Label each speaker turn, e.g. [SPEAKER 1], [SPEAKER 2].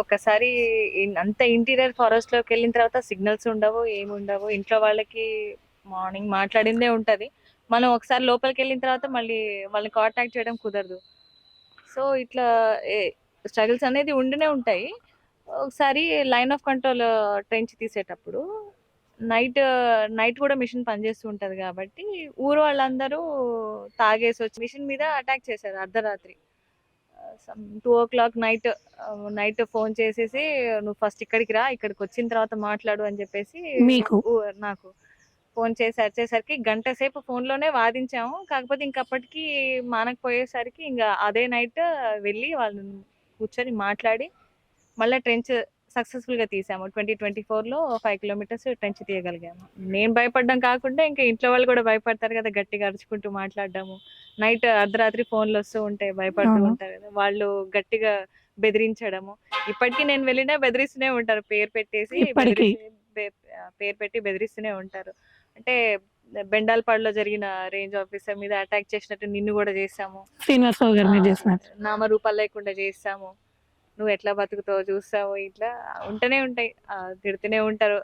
[SPEAKER 1] ఒక్కసారి అంత interior forest లోకి వెళ్ళిన తర్వాత సిగ్నల్స్ ఉండవు, ఏముండవు. ఇంట్లో వాళ్ళకి మార్నింగ్ మాట్లాడిందే ఉంటది. మనం ఒకసారి లోపలికి వెళ్ళిన తర్వాత మళ్ళీ వాళ్ళని కాంటాక్ట్ చేయడం కుదరదు. సో ఇట్లా స్ట్రగుల్స్ అనేది ఉండినే ఉంటాయి. ఒకసారి లైన్ ఆఫ్ కంట్రోల్ ట్రెంచ్ తీసేటప్పుడు నైట్ నైట్ కూడా మిషన్ పనిచేస్తూ ఉంటది కాబట్టి ఊరు వాళ్ళందరూ తాగేసి వచ్చి మిషన్ మీద అటాక్ చేశారు అర్ధరాత్రి. 2 o'clock నైట్ ఫోన్ చేసేసి నువ్వు ఫస్ట్ ఇక్కడికి రా, ఇక్కడికి వచ్చిన తర్వాత మాట్లాడు అని చెప్పేసి
[SPEAKER 2] మీకు
[SPEAKER 1] నాకు ఫోన్ చేసి వచ్చేసరికి గంట సేపు ఫోన్ లోనే వాదించాము. కాకపోతే ఇంకప్పటికి మానకపోయేసరికి ఇంకా అదే నైట్ వెళ్ళి వాళ్ళని కూర్చొని మాట్లాడి మళ్ళీ ట్రెంచ్ సక్సెస్ఫుల్ గా తీసాము. 2024లో 5 kilometers ట్రెంచ్ తీయగలిగాము. నేను భయపడడం కాకుండా ఇంకా ఇంట్లో వాళ్ళు కూడా భయపడతారు కదా, గట్టిగా అరుచుకుంటూ మాట్లాడడము. నైట్ అర్ధరాత్రి ఫోన్లు వస్తూ ఉంటాయి, భయపడుతూ
[SPEAKER 2] అవును.
[SPEAKER 1] ఉంటారు కదా, వాళ్ళు గట్టిగా బెదిరించడము. ఇప్పటికీ నేను వెళ్ళినా బెదిరిస్తూనే ఉంటారు, పేరు పెట్టేసి
[SPEAKER 2] ఇప్పటికీ
[SPEAKER 1] పేరు పెట్టి బెదిరిస్తూనే ఉంటారు. అంటే బెండాల్పాడులో జరిగిన రేంజ్ ఆఫీసర్ మీద అటాక్ చేసినట్టు నిన్ను కూడా చేసాము,
[SPEAKER 2] శ్రీనివాసరావు గారి మీద చేసినట్టు.
[SPEAKER 1] నామరూపాలు లేకుండా చేస్తాము, నువ్వు ఎట్లా బతుకుతావో చూస్తావు. ఇట్లా ఉంటూనే ఉంటాయి, తిడుతూనే ఉంటారు.